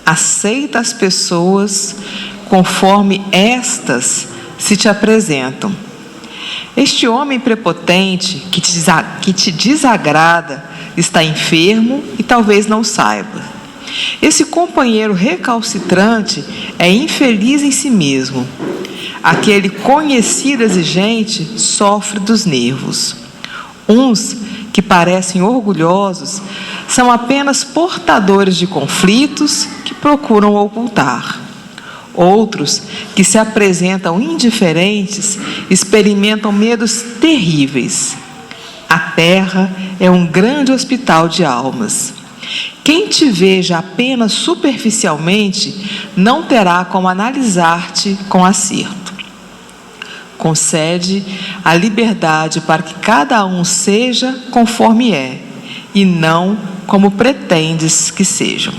aceita as pessoas conforme estas se te apresentam. Este homem prepotente que te desagrada está enfermo e talvez não saiba. Esse companheiro recalcitrante é infeliz em si mesmo. Aquele conhecido exigente sofre dos nervos. Uns que parecem orgulhosos são apenas portadores de conflitos que procuram ocultar. Outros que se apresentam indiferentes experimentam medos terríveis. A terra é um grande hospital de almas. Quem te veja apenas superficialmente não terá como analisar-te com acerto. Concede a liberdade para que cada um seja conforme é, e não como pretendes que sejam.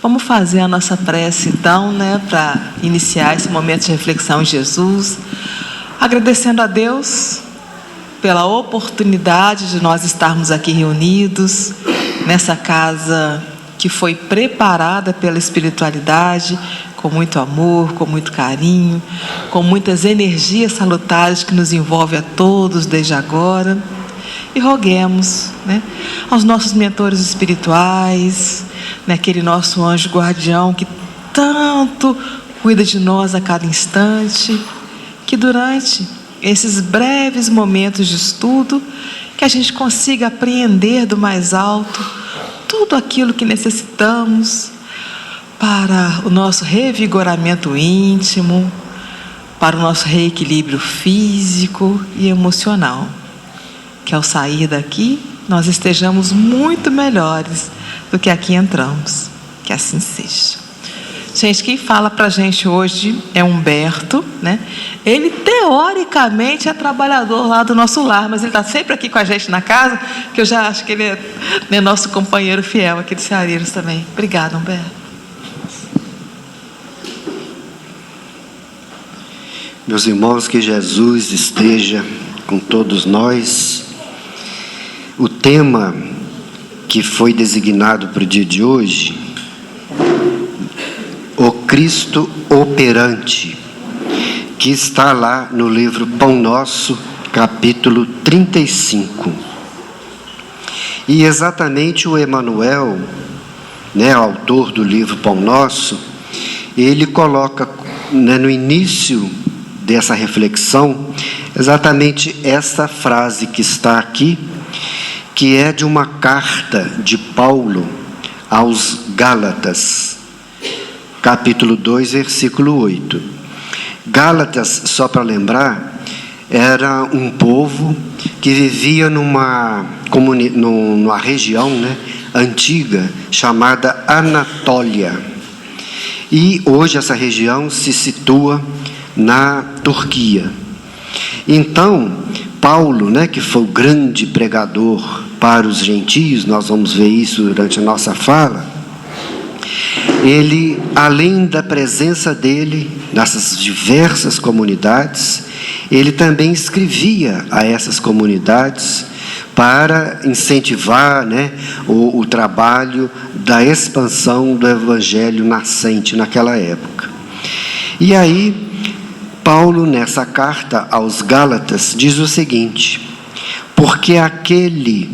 Vamos fazer a nossa prece, então, para iniciar esse momento de reflexão em Jesus, agradecendo a Deus pela oportunidade de nós estarmos aqui reunidos, nessa casa que foi preparada pela espiritualidade, com muito amor, com muito carinho, com muitas energias salutares que nos envolvem a todos desde agora. E roguemos aos nossos mentores espirituais, aquele nosso anjo guardião que tanto cuida de nós a cada instante, que durante esses breves momentos de estudo, que a gente consiga apreender do mais alto tudo aquilo que necessitamos para o nosso revigoramento íntimo, para o nosso reequilíbrio físico e emocional. Que ao sair daqui, nós estejamos muito melhores do que aqui entramos. Que assim seja. Gente, quem fala para a gente hoje é Humberto, Ele, teoricamente, é trabalhador lá do nosso lar, mas ele está sempre aqui com a gente na casa, que eu já acho que ele é nosso companheiro fiel aqui de Ceareiros também. Obrigada, Humberto. Meus irmãos, que Jesus esteja com todos nós. O tema que foi designado para o dia de hoje, o Cristo operante, que está lá no livro Pão Nosso, capítulo 35. E exatamente o Emmanuel, autor do livro Pão Nosso, ele coloca no início dessa reflexão exatamente essa frase que está aqui, que é de uma carta de Paulo aos Gálatas, capítulo 2, versículo 8. Gálatas, só para lembrar, era um povo que vivia numa região antiga chamada Anatólia. E hoje essa região se situa na Turquia. Então, Paulo, que foi o grande pregador para os gentios, nós vamos ver isso durante a nossa fala, ele, além da presença dele nessas diversas comunidades, ele também escrevia a essas comunidades para incentivar o trabalho da expansão do evangelho nascente naquela época. E aí, Paulo, nessa carta aos Gálatas, diz o seguinte: porque aquele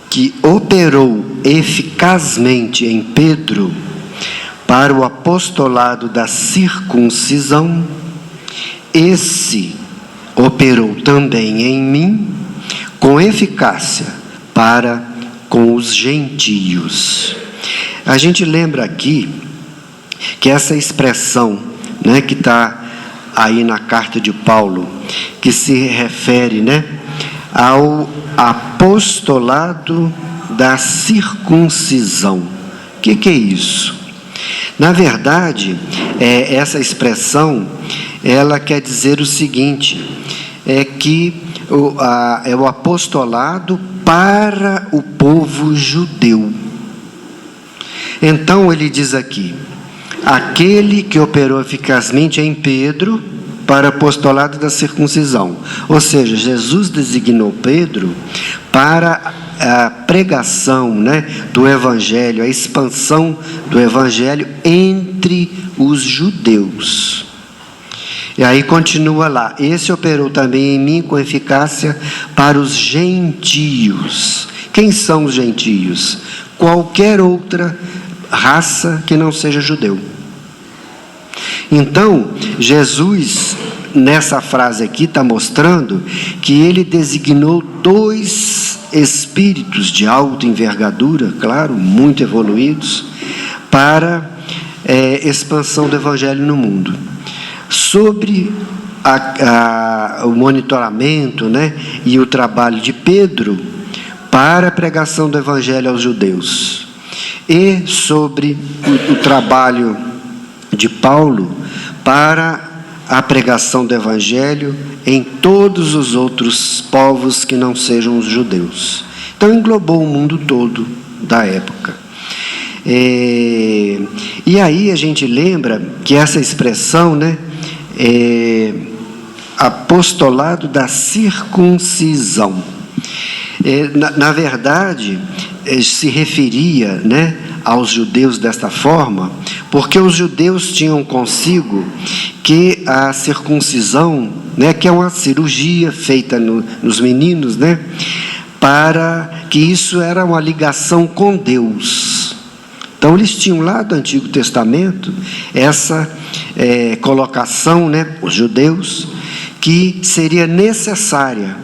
que operou eficazmente em Pedro para o apostolado da circuncisão, esse operou também em mim com eficácia para com os gentios. A gente lembra aqui que essa expressão, que está aí na carta de Paulo, que se refere, ao apostolado da circuncisão. O que é isso? Na verdade, essa expressão, ela quer dizer o seguinte, é que é o apostolado para o povo judeu. Então, ele diz aqui: aquele que operou eficazmente em Pedro para o apostolado da circuncisão. Ou seja, Jesus designou Pedro para a pregação, né, do Evangelho, a expansão do Evangelho entre os judeus. E aí continua lá: esse operou também em mim com eficácia para os gentios. Quem são os gentios? Qualquer outra raça que não seja judeu. Então, Jesus, nessa frase aqui, está mostrando que ele designou 2 espíritos de alta envergadura, claro, muito evoluídos, para expansão do Evangelho no mundo. Sobre o monitoramento, né, e o trabalho de Pedro para a pregação do Evangelho aos judeus, e sobre o trabalho de Paulo para a pregação do Evangelho em todos os outros povos que não sejam os judeus. Então englobou o mundo todo da época. E aí a gente lembra que essa expressão, né, apostolado da circuncisão, na verdade se referia, né, aos judeus desta forma, porque os judeus tinham consigo que a circuncisão, né, que é uma cirurgia feita nos meninos, né, para que isso era uma ligação com Deus. Então eles tinham lá do Antigo Testamento essa colocação, né, os judeus, que seria necessária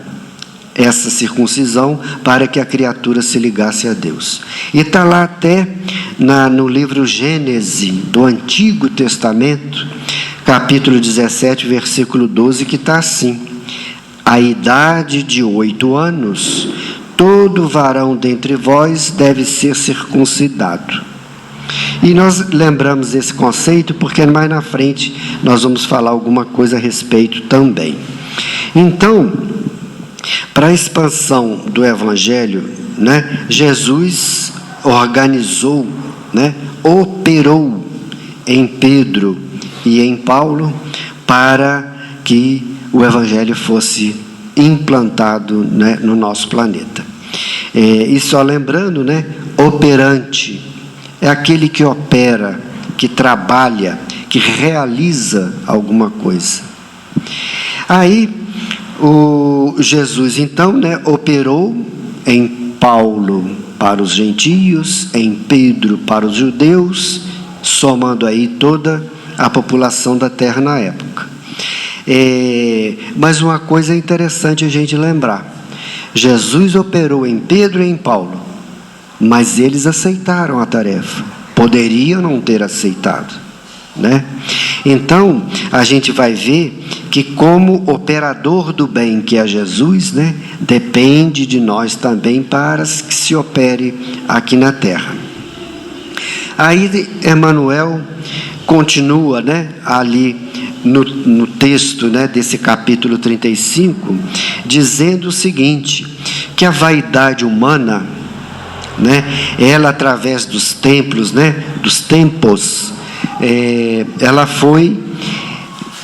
essa circuncisão para que a criatura se ligasse a Deus. E está lá até no livro Gênesis, do Antigo Testamento, capítulo 17, versículo 12, que está assim: a idade de 8 anos, todo varão dentre vós deve ser circuncidado. E nós lembramos esse conceito porque mais na frente nós vamos falar alguma coisa a respeito também. Então, para a expansão do Evangelho, né, Jesus organizou, né, operou em Pedro e em Paulo para que o Evangelho fosse implantado, né, no nosso planeta. E só lembrando, né, operante é aquele que opera, que trabalha, que realiza alguma coisa. Aí o Jesus, então, né, operou em Paulo para os gentios, em Pedro para os judeus, somando aí toda a população da terra na época. Mas uma coisa interessante a gente lembrar: Jesus operou em Pedro e em Paulo, mas eles aceitaram a tarefa. Poderiam não ter aceitado, né? Então a gente vai ver que, como operador do bem que é Jesus, né, depende de nós também para que se opere aqui na terra. Aí Emmanuel continua, né, ali no texto, né, desse capítulo 35, dizendo o seguinte: que a vaidade humana, né, ela, através dos templos, né, dos tempos, ela foi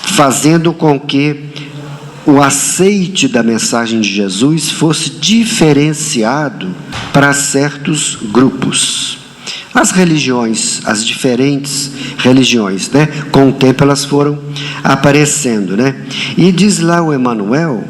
fazendo com que o aceite da mensagem de Jesus fosse diferenciado para certos grupos. As religiões, as diferentes religiões, né, com o tempo elas foram aparecendo, né? E diz lá o Emmanuel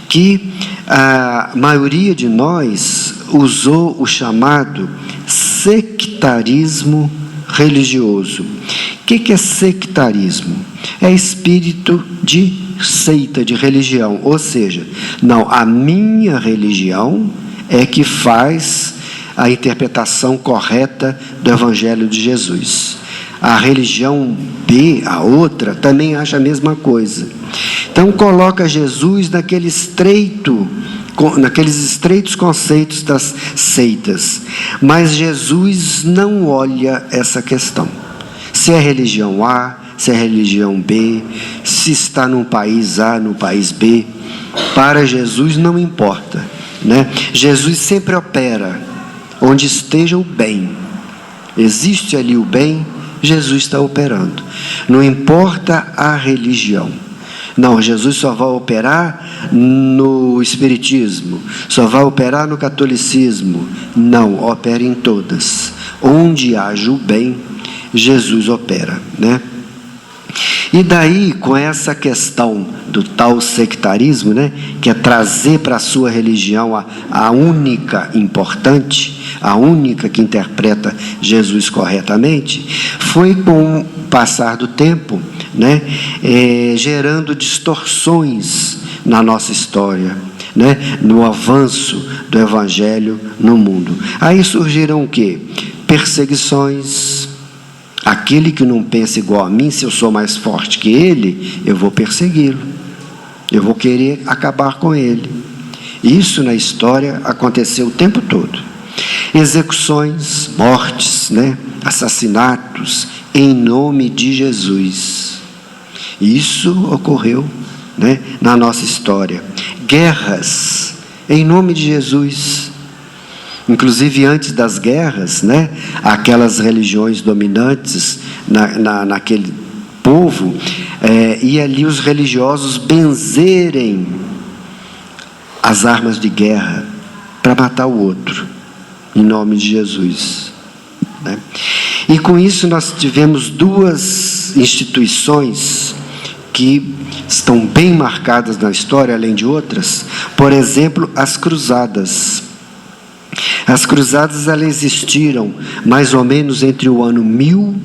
que a maioria de nós usou o chamado sectarismo religioso. O que é sectarismo? É espírito de seita, de religião, ou seja, não, a minha religião é que faz a interpretação correta do Evangelho de Jesus. A religião B, a outra, também acha a mesma coisa. Então coloca Jesus naqueles estreitos conceitos das seitas. Mas Jesus não olha essa questão. Se é religião A, se é religião B, se está num país A, no país B, para Jesus não importa, né? Jesus sempre opera onde esteja o bem. Existe ali o bem, Jesus está operando. Não importa a religião. Não, Jesus só vai operar no espiritismo, só vai operar no catolicismo. Não, opera em todas. Onde haja o bem, Jesus opera, né? E daí, com essa questão do tal sectarismo, né, que é trazer para a sua religião a única importante, a única que interpreta Jesus corretamente, foi com o passar do tempo, né, gerando distorções na nossa história, né, no avanço do Evangelho no mundo. Aí surgiram o quê? Perseguições. Aquele que não pensa igual a mim, se eu sou mais forte que ele, eu vou persegui-lo. Eu vou querer acabar com ele. Isso na história aconteceu o tempo todo. Execuções, mortes, né? Assassinatos em nome de Jesus. Isso ocorreu, né, na nossa história. Guerras em nome de Jesus. Inclusive antes das guerras, né, aquelas religiões dominantes naquele povo, e ali os religiosos benzerem as armas de guerra para matar o outro, em nome de Jesus, né? E com isso nós tivemos duas instituições que estão bem marcadas na história, além de outras. Por exemplo, as cruzadas. As cruzadas, elas existiram mais ou menos entre o ano 1000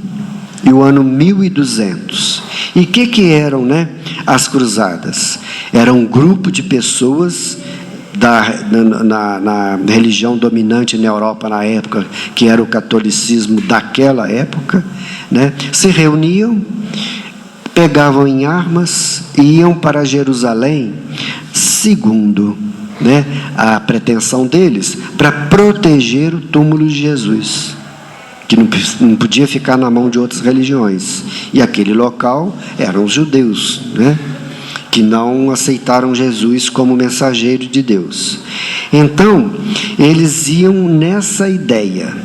e o ano 1200. E o que eram, né, as cruzadas? Era um grupo de pessoas na religião dominante na Europa na época, que era o catolicismo daquela época, né, se reuniam, pegavam em armas e iam para Jerusalém, segundo, né, a pretensão deles, para proteger o túmulo de Jesus, que não podia ficar na mão de outras religiões. E aquele local eram os judeus, né, que não aceitaram Jesus como mensageiro de Deus. Então, eles iam nessa ideia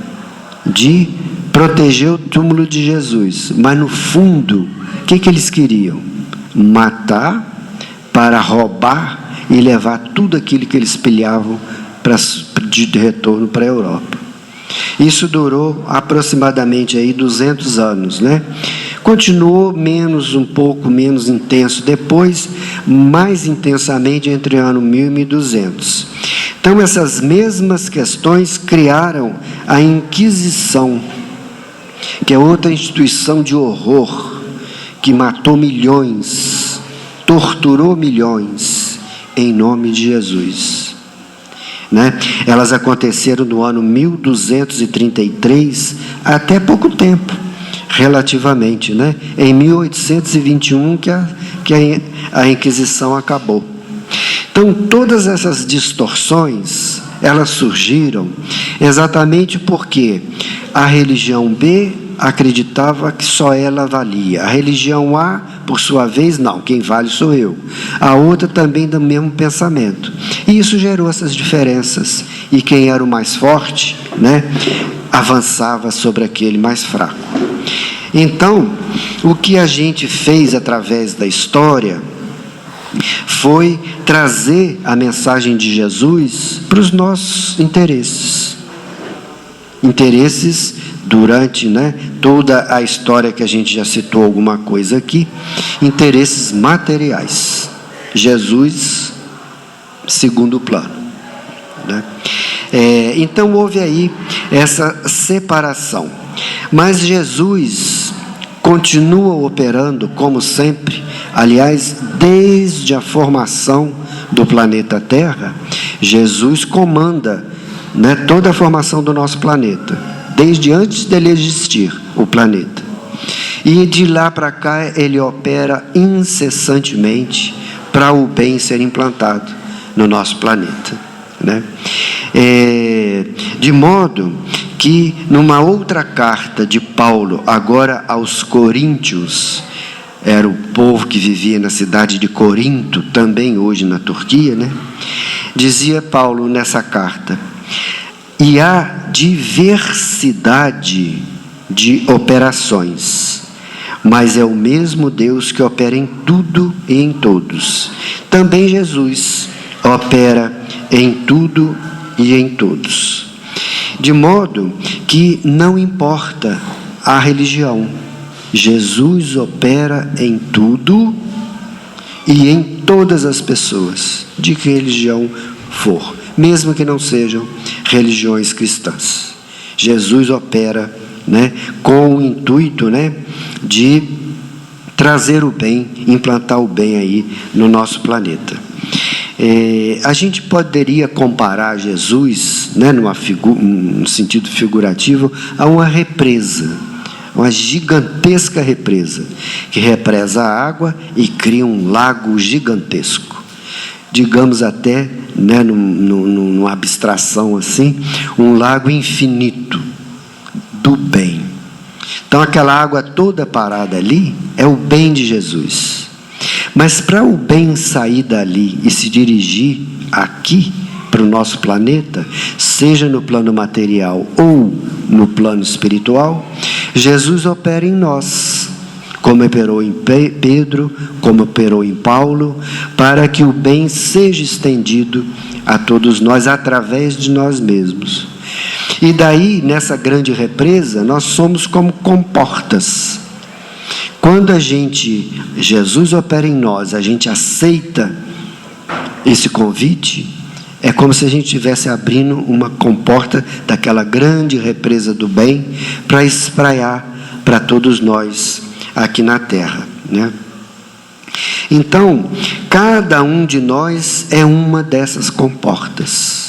de proteger o túmulo de Jesus, mas no fundo, o que eles queriam? Matar para roubar e levar tudo aquilo que eles pilhavam de retorno para a Europa. Isso durou aproximadamente aí 200 anos, né? Continuou um pouco menos intenso depois, mais intensamente entre o ano 1000 e 1200. Então, essas mesmas questões criaram a Inquisição, que é outra instituição de horror, que matou milhões, torturou milhões, em nome de Jesus, né? Elas aconteceram no ano 1233, até pouco tempo, relativamente, né? Em 1821 que a Inquisição acabou. Então, todas essas distorções, elas surgiram exatamente porque a religião B acreditava que só ela valia. A religião A, por sua vez, não, quem vale sou eu. A outra também do mesmo pensamento. E isso gerou essas diferenças. E quem era o mais forte, né, avançava sobre aquele mais fraco. Então, o que a gente fez através da história foi trazer a mensagem de Jesus para os nossos interesses. Interesses durante, né, toda a história que a gente já citou alguma coisa aqui, interesses materiais. Jesus, segundo plano, né? Então houve aí essa separação. Mas Jesus continua operando como sempre. Aliás, desde a formação do planeta Terra, Jesus comanda, né, toda a formação do nosso planeta, desde antes dele existir, o planeta. E de lá para cá, ele opera incessantemente para o bem ser implantado no nosso planeta, né? De modo que, numa outra carta de Paulo, agora aos Coríntios, era o povo que vivia na cidade de Corinto, também hoje na Turquia, né? Dizia Paulo nessa carta: e há diversidade de operações, mas é o mesmo Deus que opera em tudo e em todos. Também Jesus opera em tudo e em todos. De modo que não importa a religião, Jesus opera em tudo e em todas as pessoas, de que religião for, mesmo que não sejam religiões cristãs. Jesus opera, né, com o intuito, né, de trazer o bem, implantar o bem aí no nosso planeta. A gente poderia comparar Jesus, né, num sentido figurativo, a uma represa, uma gigantesca represa, que represa a água e cria um lago gigantesco. Digamos até, né, numa abstração assim, um lago infinito do bem. Então aquela água toda parada ali é o bem de Jesus. Mas para o bem sair dali e se dirigir aqui para o nosso planeta, seja no plano material ou no plano espiritual, Jesus opera em nós, como operou em Pedro, como operou em Paulo, para que o bem seja estendido a todos nós através de nós mesmos. E daí, nessa grande represa, nós somos como comportas. Quando Jesus opera em nós, a gente aceita esse convite, é como se a gente estivesse abrindo uma comporta daquela grande represa do bem para espraiar para todos nós aqui na Terra, né? Então, cada um de nós é uma dessas comportas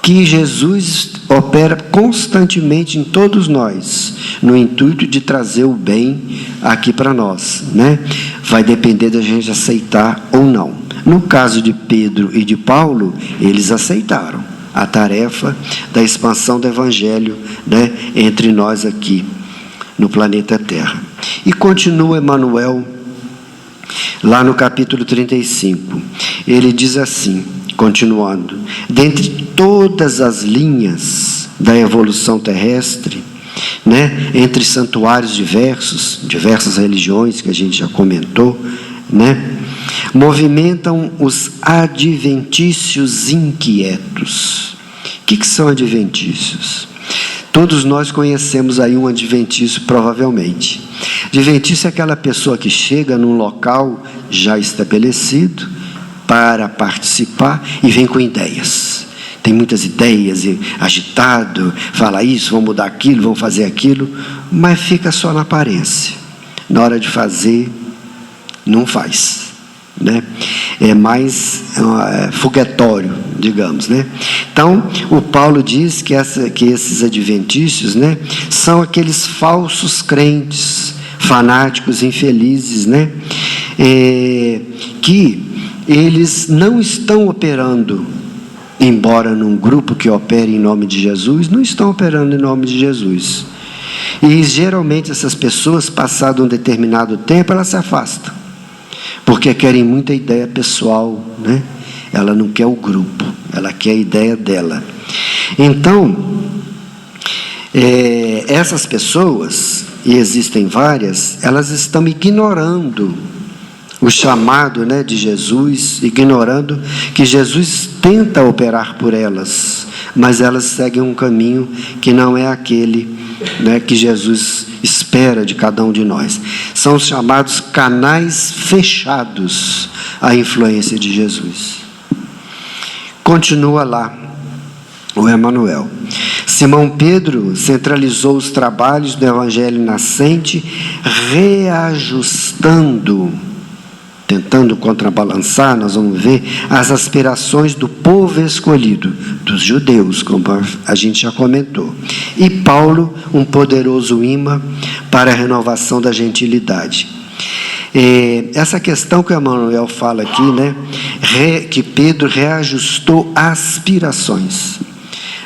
que Jesus opera constantemente em todos nós, no intuito de trazer o bem aqui para nós, né? Vai depender da gente aceitar ou não. No caso de Pedro e de Paulo, eles aceitaram a tarefa da expansão do Evangelho, né, entre nós aqui no planeta Terra. E continua Emmanuel, lá no capítulo 35. Ele diz assim, continuando: dentre todas as linhas da evolução terrestre, né, entre santuários diversas religiões que a gente já comentou, né, movimentam os adventícios inquietos. O que são adventícios? Todos nós conhecemos aí um adventício, provavelmente. Adventício é aquela pessoa que chega num local já estabelecido para participar e vem com ideias. Tem muitas ideias, e agitado, fala isso, vamos mudar aquilo, vamos fazer aquilo, mas fica só na aparência. Na hora de fazer, não faz, né? É mais foguetório, digamos, né? Então, o Paulo diz que esses adventícios, né, são aqueles falsos crentes, fanáticos, infelizes, né? Que eles não estão operando, embora num grupo que opere em nome de Jesus, não estão operando em nome de Jesus. E geralmente essas pessoas, passado um determinado tempo, elas se afastam, porque querem muita ideia pessoal, né? Ela não quer o grupo, ela quer a ideia dela. Então, essas pessoas, e existem várias, elas estão ignorando o chamado, né, de Jesus, ignorando que Jesus tenta operar por elas, mas elas seguem um caminho que não é aquele, né, que Jesus espera de cada um de nós. São os chamados canais fechados à influência de Jesus. Continua lá o Emmanuel. Simão Pedro centralizou os trabalhos do Evangelho nascente, reajustando, tentando contrabalançar, nós vamos ver, as aspirações do povo escolhido, dos judeus, como a gente já comentou. E Paulo, um poderoso imã para a renovação da gentilidade. Essa questão que o Emmanuel fala aqui, né, que Pedro reajustou aspirações.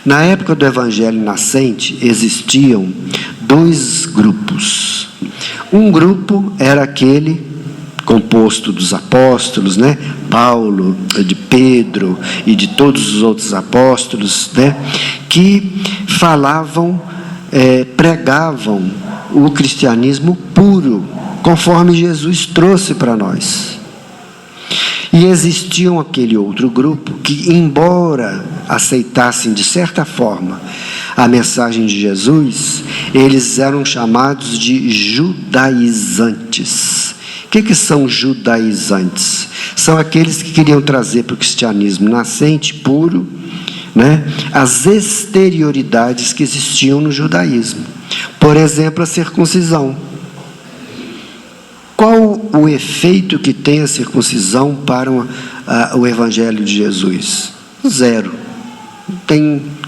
Na época do Evangelho nascente, existiam dois grupos. Um grupo era aquele composto dos apóstolos, né? Paulo, de Pedro e de todos os outros apóstolos, né? Que falavam, pregavam o cristianismo puro, conforme Jesus trouxe para nós. E existiam aquele outro grupo que, embora aceitassem de certa forma a mensagem de Jesus, eles eram chamados de judaizantes. O que são judaizantes? São aqueles que queriam trazer para o cristianismo nascente, puro, né, as exterioridades que existiam no judaísmo. Por exemplo, a circuncisão. Qual o efeito que tem a circuncisão para o Evangelho de Jesus? Zero.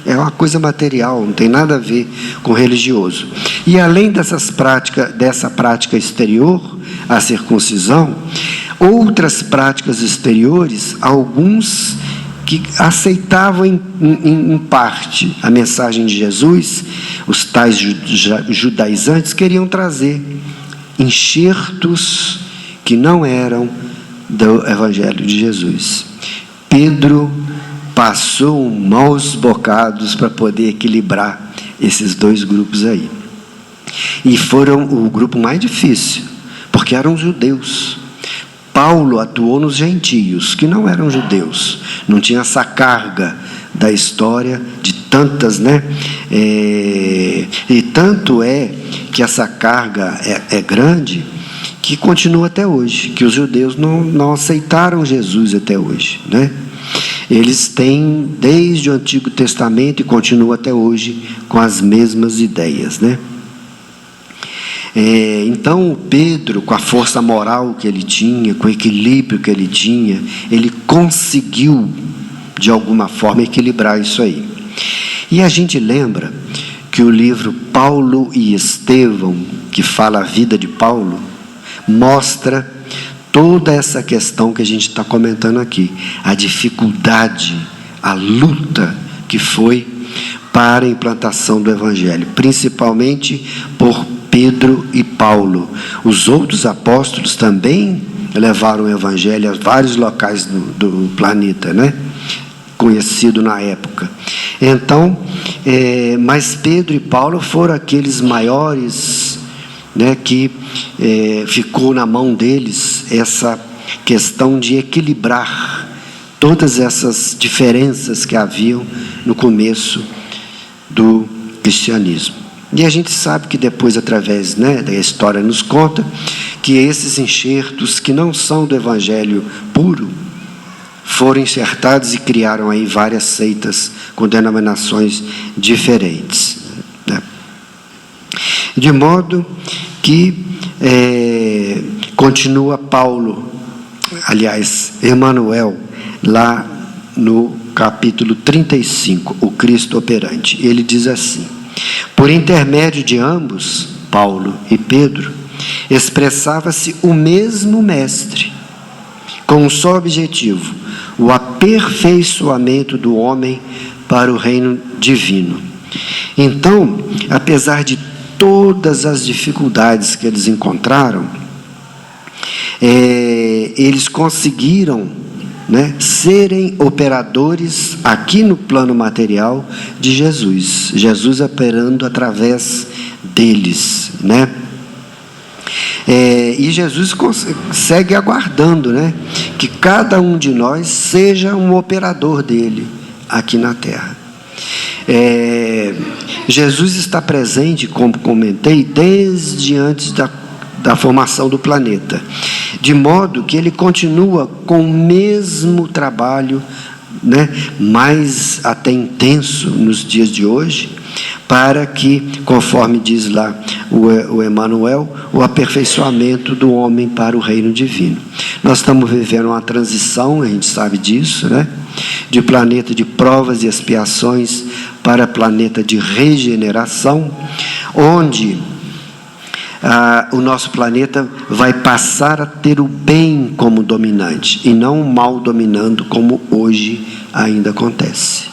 É uma coisa material, não tem nada a ver com religioso. E além dessa prática exterior, a circuncisão, outras práticas exteriores, alguns que aceitavam em parte a mensagem de Jesus, os tais judaizantes queriam trazer enxertos que não eram do Evangelho de Jesus. Pedro passou maus bocados para poder equilibrar esses dois grupos aí. E foram o grupo mais difícil, porque eram judeus. Paulo atuou nos gentios, que não eram judeus, não tinha essa carga da história de tantas, né? E tanto é que essa carga é grande, que continua até hoje, que os judeus não aceitaram Jesus até hoje, né? Eles têm, desde o Antigo Testamento, e continuam até hoje, com as mesmas ideias, né? Então, Pedro, com a força moral que ele tinha, com o equilíbrio que ele tinha, ele conseguiu, de alguma forma, equilibrar isso aí. E a gente lembra que o livro Paulo e Estevão, que fala a vida de Paulo, mostra toda essa questão que a gente está comentando aqui, a dificuldade, a luta que foi para a implantação do Evangelho, principalmente por Pedro e Paulo. Os outros apóstolos também levaram o Evangelho a vários locais do planeta, né? Conhecido na época. Então, mas Pedro e Paulo foram aqueles maiores, né, que ficou na mão deles essa questão de equilibrar todas essas diferenças que haviam no começo do cristianismo. E a gente sabe que depois, através, né, da história nos conta que esses enxertos que não são do Evangelho puro foram enxertados e criaram aí várias seitas com denominações diferentes, né? De modo que continua Paulo, aliás, Emmanuel, lá no capítulo 35, o Cristo operante. Ele diz assim: por intermédio de ambos, Paulo e Pedro, expressava-se o mesmo Mestre, com um só objetivo: o aperfeiçoamento do homem para o reino divino. Então, apesar de todas as dificuldades que eles encontraram, eles conseguiram, né, serem operadores aqui no plano material de Jesus. Jesus operando através deles, né? E Jesus segue aguardando, né, que cada um de nós seja um operador dele aqui na Terra. Jesus está presente, como comentei, desde antes da formação do planeta, de modo que ele continua com o mesmo trabalho, né, mais até intenso nos dias de hoje, para que, conforme diz lá o Emmanuel, o aperfeiçoamento do homem para o reino divino. Nós estamos vivendo uma transição, a gente sabe disso, né, de planeta de provas e expiações para planeta de regeneração, onde o nosso planeta vai passar a ter o bem como dominante e não o mal dominando, como hoje ainda acontece.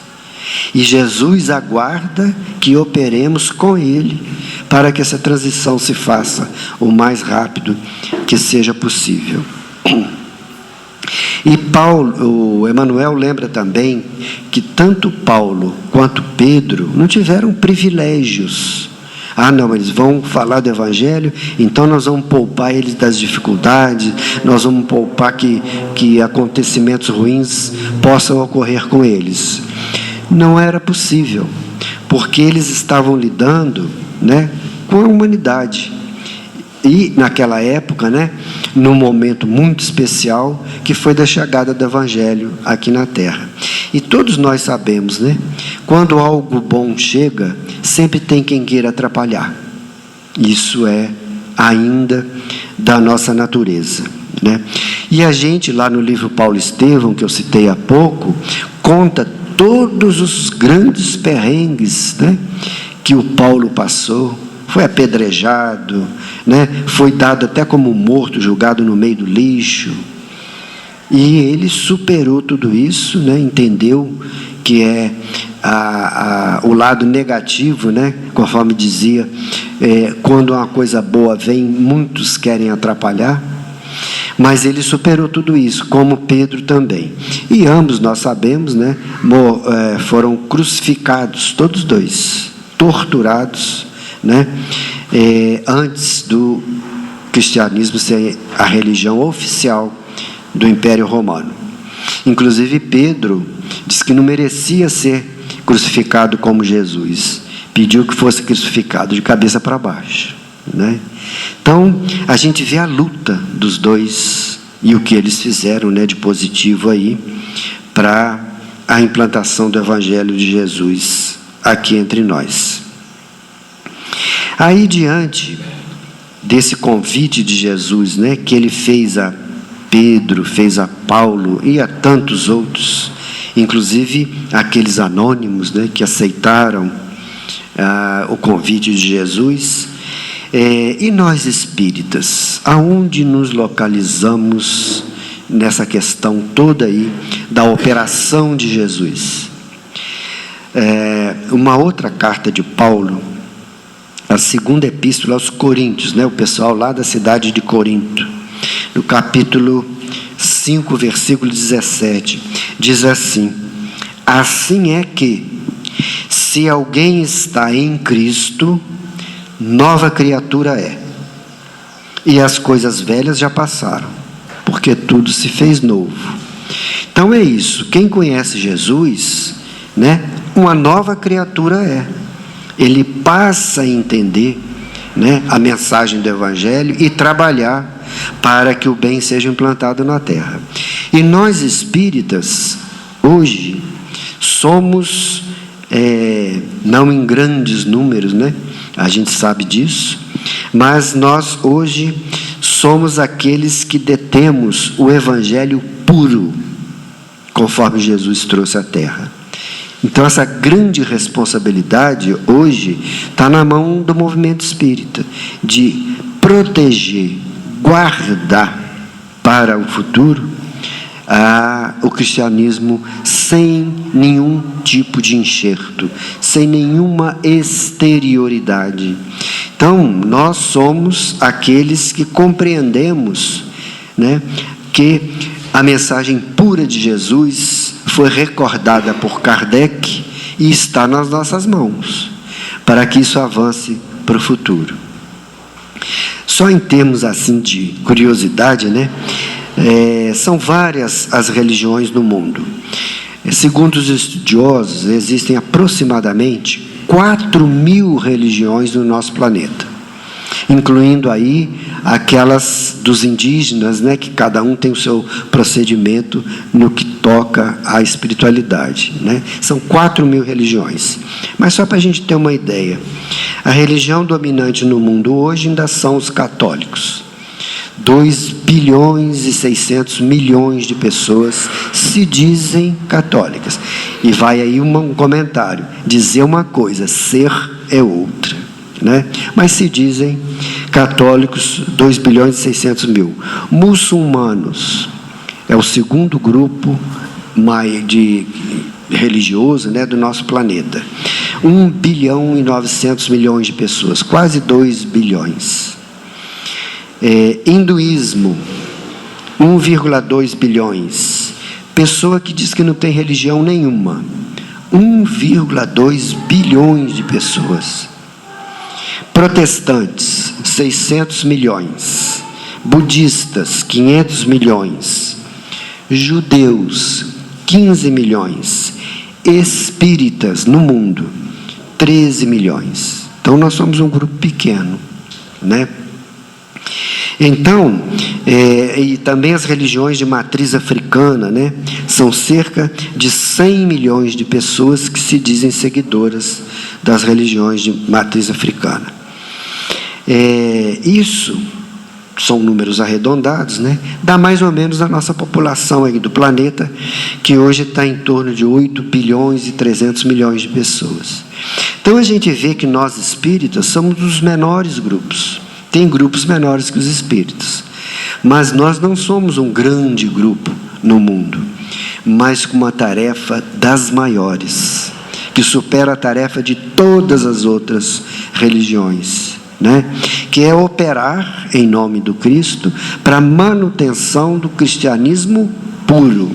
E Jesus aguarda que operemos com Ele para que essa transição se faça o mais rápido que seja possível. E o Emmanuel lembra também que tanto Paulo quanto Pedro não tiveram privilégios, Ah, não, eles vão falar do Evangelho, então nós vamos poupar eles das dificuldades, nós vamos poupar que acontecimentos ruins possam ocorrer com eles. Não era possível, porque eles estavam lidando, né, com a humanidade. E naquela época, né, num momento muito especial, que foi da chegada do Evangelho aqui na Terra. E todos nós sabemos, né, quando algo bom chega, sempre tem quem queira atrapalhar. Isso é ainda da nossa natureza, né? E a gente, lá no livro Paulo Estevão, que eu citei há pouco, conta todos os grandes perrengues, né, que o Paulo passou. Foi apedrejado, né? Foi dado até como morto, jogado no meio do lixo. E ele superou tudo isso, né? Entendeu que é o lado negativo, né? Conforme dizia, quando uma coisa boa vem, muitos querem atrapalhar. Mas ele superou tudo isso, como Pedro também. E ambos, nós sabemos, né, foram crucificados, todos dois, torturados, né, antes do cristianismo ser a religião oficial do Império Romano. Inclusive Pedro diz que não merecia ser crucificado como Jesus, pediu que fosse crucificado de cabeça para baixo, né? Então a gente vê a luta dos dois e o que eles fizeram, né, de positivo aí para a implantação do Evangelho de Jesus aqui entre nós. Aí, diante desse convite de Jesus, né, que ele fez a Pedro, fez a Paulo e a tantos outros, inclusive aqueles anônimos, né, que aceitaram o convite de Jesus, e nós espíritas, aonde nos localizamos nessa questão toda aí da operação de Jesus? Uma outra carta de Paulo, a segunda epístola aos Coríntios, né, o pessoal lá da cidade de Corinto, no capítulo 5, versículo 17, diz assim: assim é que, se alguém está em Cristo, nova criatura é, e as coisas velhas já passaram, porque tudo se fez novo. Então é isso, quem conhece Jesus, né, uma nova criatura é. Ele passa a entender, né, a mensagem do Evangelho e trabalhar para que o bem seja implantado na terra. E nós espíritas, hoje, somos, não em grandes números, né, a gente sabe disso, mas nós hoje somos aqueles que detemos o Evangelho puro, conforme Jesus trouxe à terra. Então, essa grande responsabilidade hoje está na mão do movimento espírita, de proteger, guardar para o futuro o cristianismo sem nenhum tipo de enxerto, sem nenhuma exterioridade. Então, nós somos aqueles que compreendemos, né, que a mensagem pura de Jesus foi recordada por Kardec e está nas nossas mãos, para que isso avance para o futuro. Só em termos assim de curiosidade, né? São várias as religiões no mundo. Segundo os estudiosos, existem aproximadamente 4.000 religiões no nosso planeta, incluindo aí aquelas dos indígenas, né, que cada um tem o seu procedimento no que toca à espiritualidade, né? São 4.000 religiões. Mas só para a gente ter uma ideia, a religião dominante no mundo hoje ainda são os católicos. 2 bilhões e 600 milhões de pessoas se dizem católicas. E vai aí um comentário, dizer uma coisa, ser é outra, né? Mas se dizem católicos, 2 bilhões e 600 mil. Muçulmanos é o segundo grupo religioso, né, do nosso planeta. 1 bilhão e 900 milhões de pessoas, quase 2 bilhões. Hinduísmo, 1,2 bilhões. Pessoa que diz que não tem religião nenhuma, 1,2 bilhões de pessoas. Protestantes, 600 milhões. Budistas, 500 milhões. Judeus, 15 milhões. Espíritas no mundo, 13 milhões. Então, nós somos um grupo pequeno, né? Então, e também as religiões de matriz africana, né? São cerca de 100 milhões de pessoas que se dizem seguidoras das religiões de matriz africana. Isso são números arredondados, né? Dá mais ou menos a nossa população aí do planeta, que hoje está em torno de 8 bilhões e 300 milhões de pessoas. Então, a gente vê que nós espíritas somos os menores grupos. Tem grupos menores que os espíritos, mas nós não somos um grande grupo no mundo, mas com uma tarefa das maiores, que supera a tarefa de todas as outras religiões, né? Que é operar em nome do Cristo para a manutenção do cristianismo puro,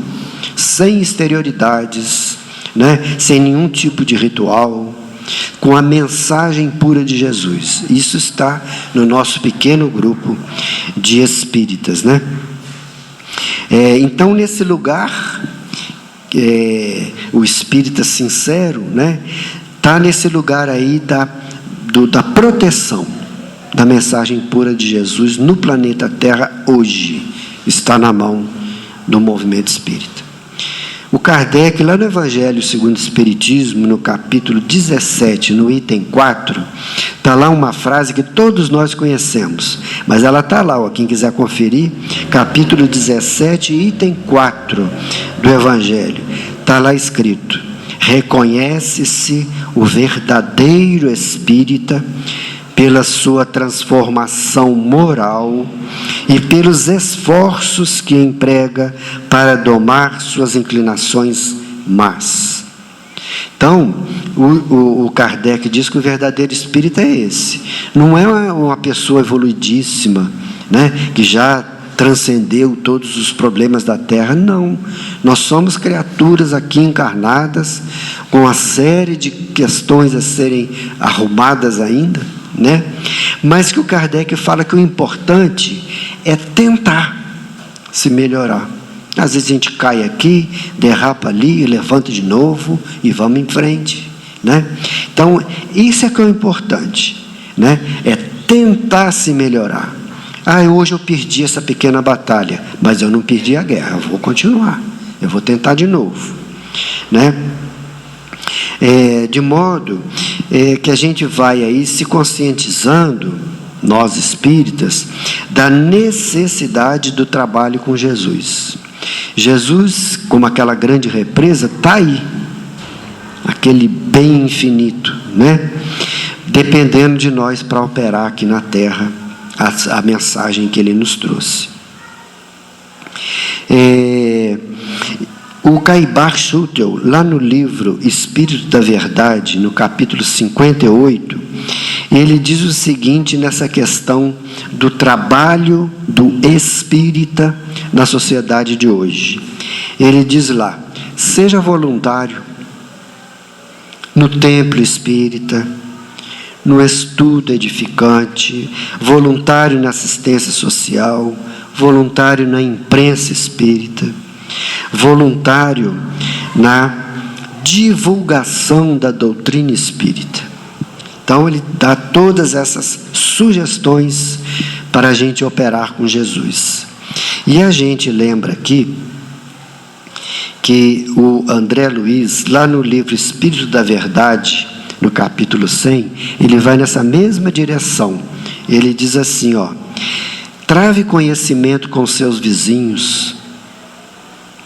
sem exterioridades, né? Sem nenhum tipo de ritual, com a mensagem pura de Jesus. Isso está no nosso pequeno grupo de espíritas, né? Então, nesse lugar, o espírita sincero, né, está nesse lugar aí da proteção da mensagem pura de Jesus no planeta Terra hoje. Está na mão do movimento espírita. O Kardec, lá no Evangelho segundo o Espiritismo, no capítulo 17, no item 4, está lá uma frase que todos nós conhecemos, mas ela está lá, quem quiser conferir, capítulo 17, item 4 do Evangelho, está lá escrito: reconhece-se o verdadeiro espírita pela sua transformação moral e pelos esforços que emprega para domar suas inclinações más. Então, o Kardec diz que o verdadeiro espírita é esse. Não é uma pessoa evoluidíssima, né, que já transcendeu todos os problemas da Terra, não. Nós somos criaturas aqui encarnadas, com uma série de questões a serem arrumadas ainda, né? Mas que o Kardec fala que o importante é tentar se melhorar. Às vezes a gente cai aqui, derrapa ali, levanta de novo e vamos em frente, né? Então, isso é que é o importante, né? É tentar se melhorar. Hoje eu perdi essa pequena batalha, mas eu não perdi a guerra, eu vou continuar, eu vou tentar de novo, né? De modo que a gente vai aí se conscientizando, nós espíritas, da necessidade do trabalho com Jesus. Jesus, como aquela grande represa, está aí, aquele bem infinito, né? Dependendo de nós para operar aqui na Terra a mensagem que Ele nos trouxe. O Caibar Schutel, lá no livro Espírito da Verdade, no capítulo 58, ele diz o seguinte nessa questão do trabalho do espírita na sociedade de hoje. Ele diz lá: seja voluntário no templo espírita, no estudo edificante, voluntário na assistência social, voluntário na imprensa espírita, voluntário na divulgação da doutrina espírita. Então, ele dá todas essas sugestões para a gente operar com Jesus. E a gente lembra aqui que o André Luiz, lá no livro Espírito da Verdade, no capítulo 100, ele vai nessa mesma direção. Ele diz assim, trave conhecimento com seus vizinhos.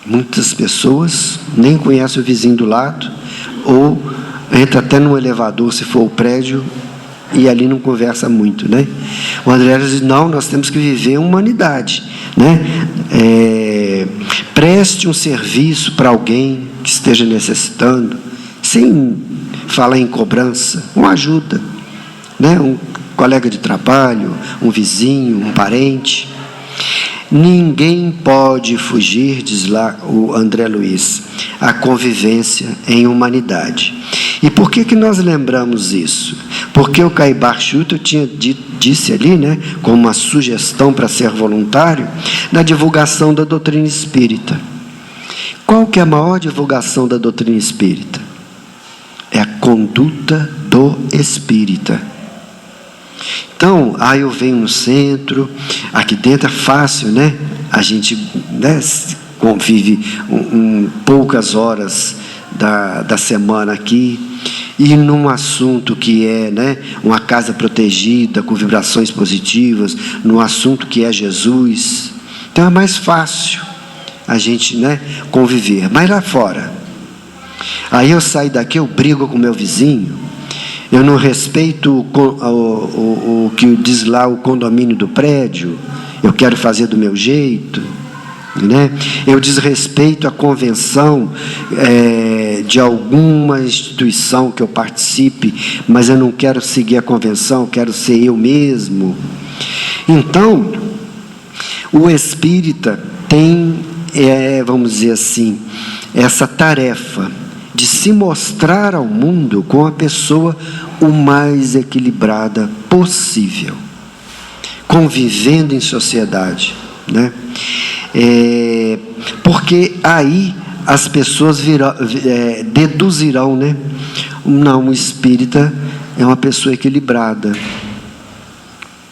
Muitas pessoas nem conhecem o vizinho do lado, ou entra até no elevador, se for o prédio, e ali não conversa muito, né? O André diz, não, nós temos que viver uma humanidade, né? Preste um serviço para alguém que esteja necessitando, sem falar em cobrança, uma ajuda, né? Um colega de trabalho, um vizinho, um parente. Ninguém pode fugir, diz lá o André Luiz, a convivência em humanidade. E por que nós lembramos isso? Porque o Caibar Schutel disse ali, né, como uma sugestão para ser voluntário, na divulgação da doutrina espírita. Qual que é a maior divulgação da doutrina espírita? É a conduta do espírita. Então, eu venho no centro, aqui dentro é fácil, né? A gente, né, convive poucas horas da semana aqui, e num assunto que é, né, uma casa protegida, com vibrações positivas, num assunto que é Jesus. Então é mais fácil a gente, né, conviver. Mas lá fora, aí eu saio daqui, eu brigo com o meu vizinho, eu não respeito o que diz lá o condomínio do prédio, eu quero fazer do meu jeito, né? Eu desrespeito a convenção de alguma instituição que eu participe, mas eu não quero seguir a convenção, eu quero ser eu mesmo. Então, o espírita tem, vamos dizer assim, essa tarefa de se mostrar ao mundo com a pessoa o mais equilibrada possível, convivendo em sociedade, né? Porque aí as pessoas deduzirão, né? Não, o espírita é uma pessoa equilibrada.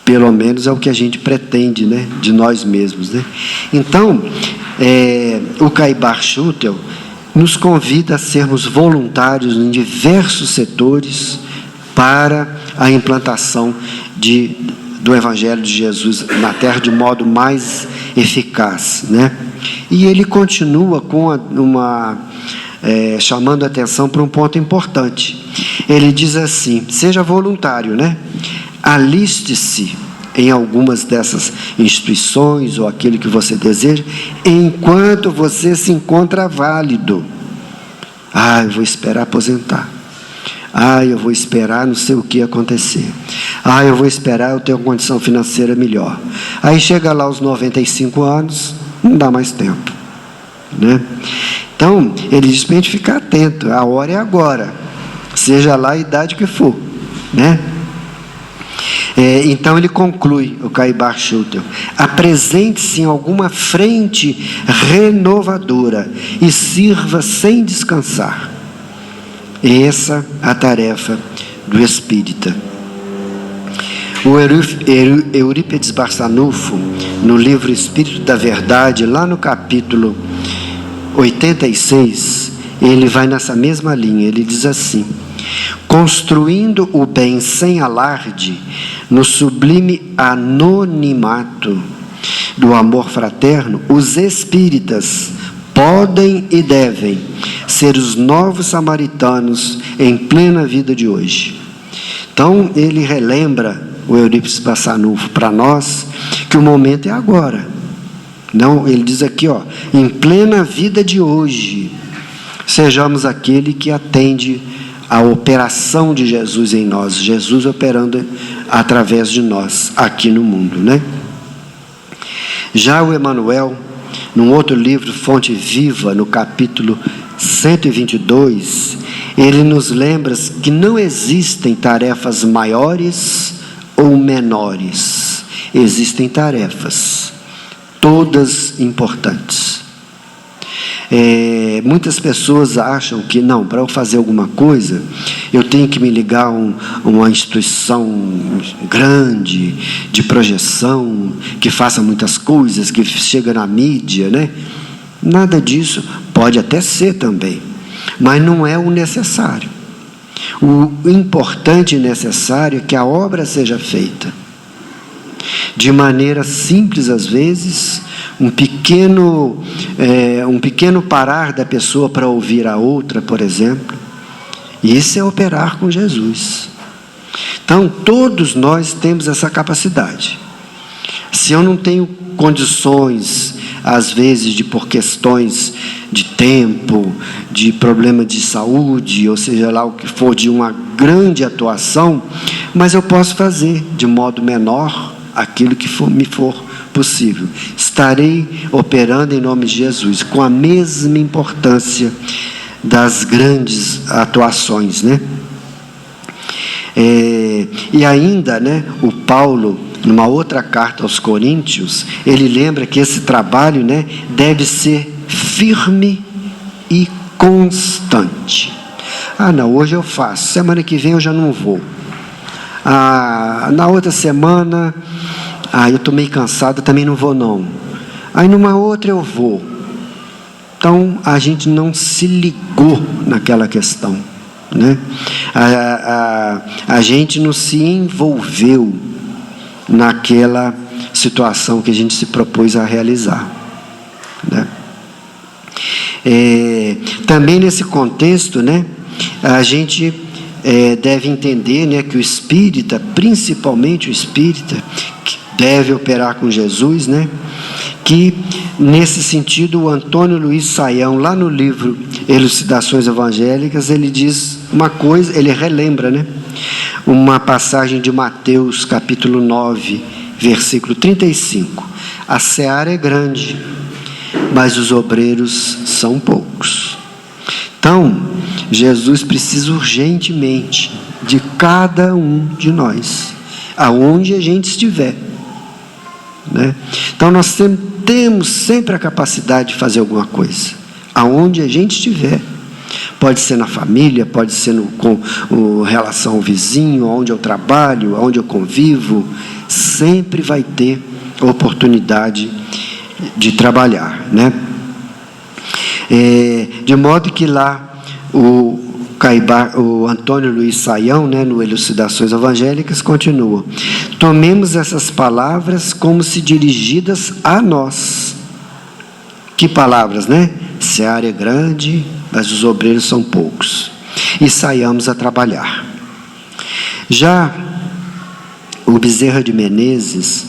Pelo menos é o que a gente pretende, né, de nós mesmos, né? Então, o Caibar Schutel nos convida a sermos voluntários em diversos setores para a implantação do Evangelho de Jesus na Terra de modo mais eficaz, né? E ele continua com chamando a atenção para um ponto importante. Ele diz assim: seja voluntário, né? Aliste-se em algumas dessas instituições ou aquele que você deseja, enquanto você se encontra válido. Eu vou esperar aposentar. Eu vou esperar não sei o que acontecer. Eu vou esperar eu ter uma condição financeira melhor. Aí chega lá aos 95 anos, não dá mais tempo, né? Então, ele diz para a gente ficar atento, a hora é agora, seja lá a idade que for, né? Então ele conclui, o Caibar Schutel: apresente-se em alguma frente renovadora e sirva sem descansar. Essa é a tarefa do espírita. O Eurípides Barçanufo, no livro Espírito da Verdade, lá no capítulo 86, ele vai nessa mesma linha. Ele diz assim: construindo o bem sem alarde, no sublime anonimato do amor fraterno, os espíritas podem e devem ser os novos samaritanos em plena vida de hoje. Então, ele relembra, o Eurípides Barçanufo, para nós, que o momento é agora. Não, ele diz aqui, em plena vida de hoje, sejamos aquele que atende a operação de Jesus em nós, Jesus operando através de nós, aqui no mundo, né? Já o Emmanuel, num outro livro, Fonte Viva, no capítulo 122, ele nos lembra que não existem tarefas maiores ou menores, existem tarefas, todas importantes. Muitas pessoas acham que não, para eu fazer alguma coisa, eu tenho que me ligar a uma instituição grande, de projeção, que faça muitas coisas, que chega na mídia, né? Nada disso, pode até ser também, mas não é o necessário. O importante e necessário é que a obra seja feita de maneira simples, às vezes, um pequeno parar da pessoa para ouvir a outra, por exemplo. Isso é operar com Jesus. Então, todos nós temos essa capacidade. Se eu não tenho condições, às vezes, por questões de tempo, de problema de saúde, ou seja lá o que for, de uma grande atuação, mas eu posso fazer de modo menor aquilo que me for possível. Estarei operando em nome de Jesus, com a mesma importância das grandes atuações, né? E ainda, né, o Paulo, numa outra carta aos Coríntios, ele lembra que esse trabalho, né, deve ser firme e constante. Não, hoje eu faço, semana que vem eu já não vou. Na outra semana, eu estou meio cansado, também não vou não. Aí numa outra eu vou. Então a gente não se ligou naquela questão, né? A gente não se envolveu naquela situação que a gente se propôs a realizar, né? Também nesse contexto, né, a gente deve entender, né, que o espírita, principalmente o espírita, que deve operar com Jesus, né, que nesse sentido o Antônio Luiz Saião, lá no livro Elucidações Evangélicas, ele diz uma coisa, ele relembra, né, uma passagem de Mateus capítulo 9, versículo 35. A seara é grande, mas os obreiros são poucos. Então, Jesus precisa urgentemente de cada um de nós, aonde a gente estiver, né? Então, nós temos sempre a capacidade de fazer alguma coisa, aonde a gente estiver. Pode ser na família, pode ser com relação ao vizinho, onde eu trabalho, onde eu convivo, sempre vai ter oportunidade de trabalhar, né? De modo que lá o Antônio Luiz Saião, né, no Elucidações Evangélicas, continua: tomemos essas palavras como se dirigidas a nós. Que palavras, né? Seara é grande, mas os obreiros são poucos. E saiamos a trabalhar. Já o Bezerra de Menezes,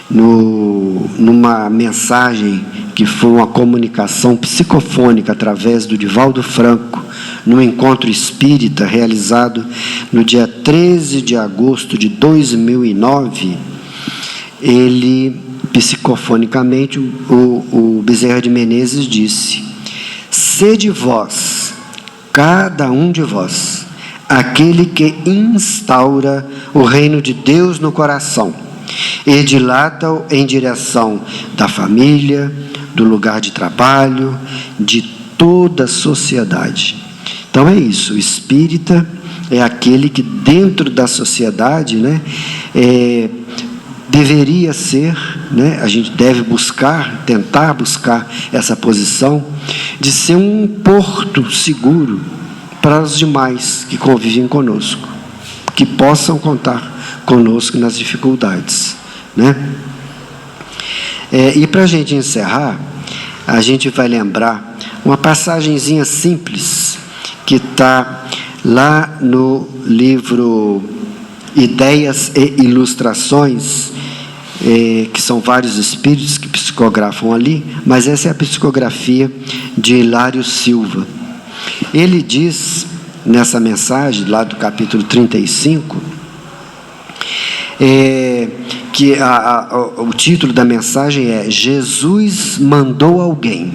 numa mensagem que foi uma comunicação psicofônica através do Divaldo Franco, no encontro espírita realizado no dia 13 de agosto de 2009, ele, psicofonicamente, o Bezerra de Menezes disse: sede vós, cada um de vós, aquele que instaura o reino de Deus no coração e dilata-o em direção da família, do lugar de trabalho, de toda a sociedade. Então é isso, o espírita é aquele que dentro da sociedade, né, deveria ser, né, a gente deve tentar buscar essa posição de ser um porto seguro para os demais que convivem conosco, que possam contar conosco nas dificuldades, né? E para a gente encerrar, a gente vai lembrar uma passagenzinha simples que está lá no livro Ideias e Ilustrações, que são vários espíritos que psicografam ali, mas essa é a psicografia de Hilário Silva. Ele diz, nessa mensagem, lá do capítulo 35, que o título da mensagem é: Jesus mandou alguém.